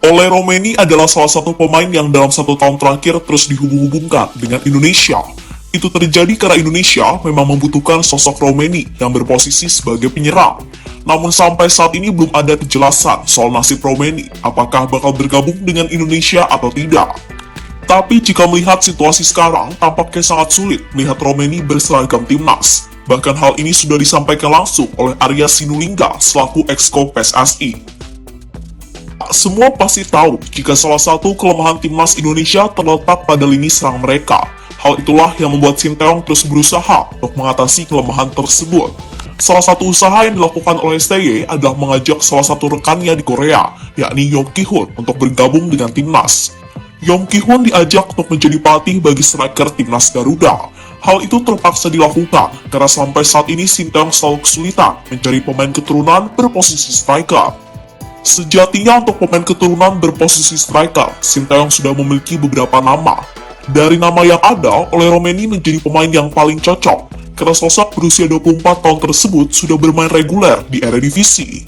Ole Romeni adalah salah satu pemain yang dalam 1 tahun terakhir terus dihubung-hubungkan dengan Indonesia. Itu terjadi karena Indonesia memang membutuhkan sosok Romeni yang berposisi sebagai penyerang. Namun sampai saat ini belum ada kejelasan soal nasib Romeni, apakah bakal bergabung dengan Indonesia atau tidak. Tapi jika melihat situasi sekarang, tampaknya sangat sulit melihat Romeni berseragam timnas. Bahkan hal ini sudah disampaikan langsung oleh Arya Sinulinga selaku Exco PSSI. Semua pasti tahu jika salah satu kelemahan timnas Indonesia terletak pada lini serang mereka. Hal itulah yang membuat Sinteyong terus berusaha untuk mengatasi kelemahan tersebut. Salah satu usaha yang dilakukan oleh STY adalah mengajak salah satu rekannya di Korea, yakni Yong Ki-hun, untuk bergabung dengan timnas. Yong Ki-hun diajak untuk menjadi pelatih bagi striker timnas Garuda. Hal itu terpaksa dilakukan karena sampai saat ini Sinteyong selalu kesulitan mencari pemain keturunan berposisi striker. Sejatinya untuk pemain keturunan berposisi striker, Sinteyong sudah memiliki beberapa nama. Dari nama yang ada, Ole Romeni menjadi pemain yang paling cocok, karena sosok berusia 24 tahun tersebut sudah bermain reguler di Eredivisie.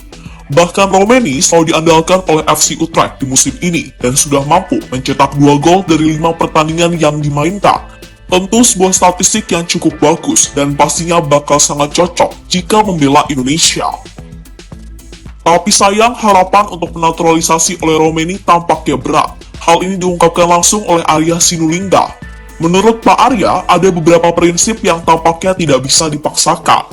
Bahkan Romeni selalu diandalkan oleh FC Utrecht di musim ini, dan sudah mampu mencetak 2 gol dari 5 pertandingan yang dimainkan. Tentu sebuah statistik yang cukup bagus, dan pastinya bakal sangat cocok jika membela Indonesia. Tapi sayang, harapan untuk menaturalisasi oleh Romeni tampaknya berat. Hal ini diungkapkan langsung oleh Arya Sinulinga. Menurut Pak Arya, ada beberapa prinsip yang tampaknya tidak bisa dipaksakan.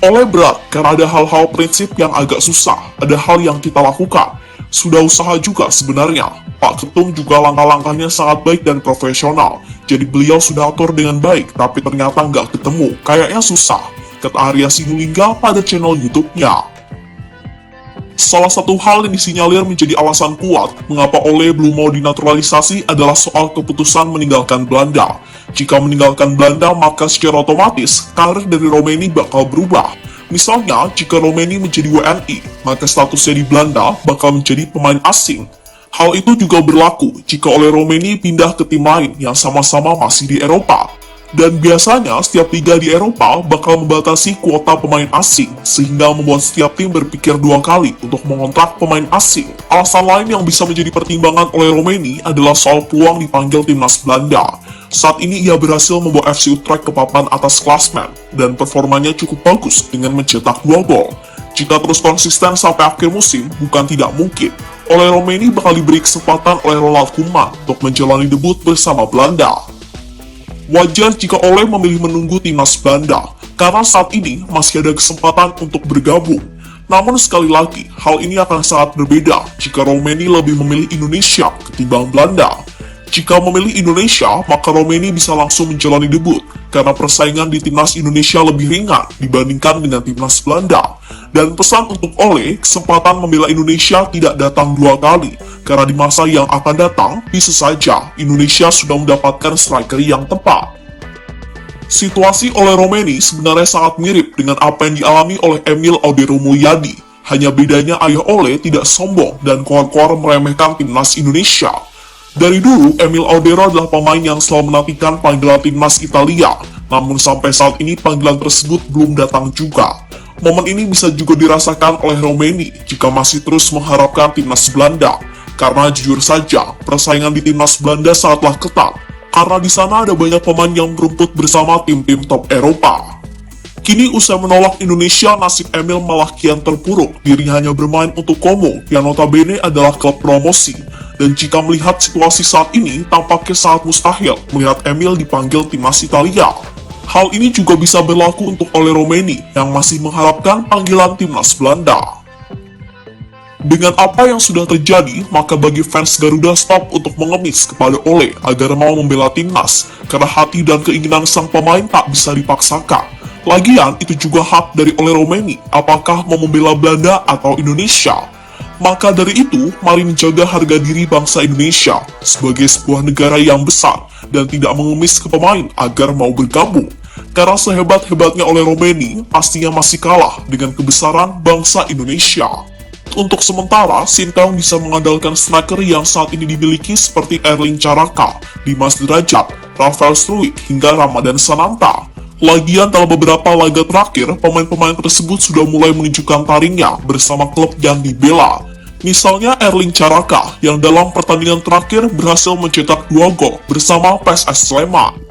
Oleh berat, karena ada hal-hal prinsip yang agak susah, ada hal yang kita lakukan. Sudah usaha juga sebenarnya. Pak Ketum juga langkah-langkahnya sangat baik dan profesional. Jadi beliau sudah atur dengan baik, tapi ternyata nggak ketemu. Kayaknya susah, kata Arya Sinulinga pada channel YouTube-nya. Salah satu hal yang disinyalir menjadi alasan kuat mengapa Ole belum mau dinaturalisasi adalah soal keputusan meninggalkan Belanda. Jika meninggalkan Belanda, maka secara otomatis karir dari Romeni bakal berubah. Misalnya, jika Romeni menjadi WNI, maka statusnya di Belanda bakal menjadi pemain asing. Hal itu juga berlaku jika Ole Romeni pindah ke tim lain yang sama-sama masih di Eropa. Dan biasanya setiap liga di Eropa bakal membatasi kuota pemain asing, sehingga membuat setiap tim berpikir 2 kali untuk mengontrak pemain asing. Alasan lain yang bisa menjadi pertimbangan oleh Romeni adalah soal peluang dipanggil timnas Belanda. Saat ini ia berhasil membawa FC Utrecht ke papan atas klasmen, dan performanya cukup bagus dengan mencetak 2 gol. Jika terus konsisten sampai akhir musim, bukan tidak mungkin Ole Romeni bakal diberi kesempatan oleh Ronald Koeman untuk menjalani debut bersama Belanda. Wajar jika Ole memilih menunggu timnas Belanda, karena saat ini masih ada kesempatan untuk bergabung. Namun sekali lagi, hal ini akan sangat berbeda jika Romeni lebih memilih Indonesia ketimbang Belanda. Jika memilih Indonesia, maka Romeni bisa langsung menjalani debut, karena persaingan di timnas Indonesia lebih ringan dibandingkan dengan timnas Belanda. Dan pesan untuk Ole, kesempatan membela Indonesia tidak datang 2 kali, karena di masa yang akan datang, bisa saja Indonesia sudah mendapatkan striker yang tepat. Situasi Ole Romeni sebenarnya sangat mirip dengan apa yang dialami oleh Emil Audero Mulyadi. Hanya bedanya ayah Ole tidak sombong dan koar-koar meremehkan timnas Indonesia. Dari dulu, Emil Audero adalah pemain yang selalu menantikan panggilan timnas Italia, namun sampai saat ini panggilan tersebut belum datang juga. Momen ini bisa juga dirasakan oleh Romeni jika masih terus mengharapkan timnas Belanda. Karena jujur saja, persaingan di timnas Belanda sangatlah ketat, karena di sana ada banyak pemain yang berumput bersama tim-tim top Eropa. Kini usai menolak Indonesia, nasib Emil malah kian terpuruk. Dirinya hanya bermain untuk Como, yang notabene adalah klub promosi. Dan jika melihat situasi saat ini, tampaknya sangat mustahil melihat Emil dipanggil timnas Italia. Hal ini juga bisa berlaku untuk Ole Romeni, yang masih mengharapkan panggilan timnas Belanda. Dengan apa yang sudah terjadi, maka bagi fans Garuda stop untuk mengemis kepada Ole agar mau membela timnas, karena hati dan keinginan sang pemain tak bisa dipaksakan. Lagian, itu juga hak dari Ole Romeni, apakah mau membela Belanda atau Indonesia. Maka dari itu, mari menjaga harga diri bangsa Indonesia sebagai sebuah negara yang besar dan tidak mengemis ke pemain agar mau bergabung. Karena sehebat-hebatnya Ole Romeni, pastinya masih kalah dengan kebesaran bangsa Indonesia. Untuk sementara, Sinteyong bisa mengandalkan striker yang saat ini dimiliki seperti Erling Caraka, Dimas Derajat, Rafael Struijk, hingga Ramadan Sananta. Lagian dalam beberapa laga terakhir, pemain-pemain tersebut sudah mulai menunjukkan taringnya bersama klub yang dibela. Misalnya Erling Caraka yang dalam pertandingan terakhir berhasil mencetak 2 gol bersama PSS Sleman.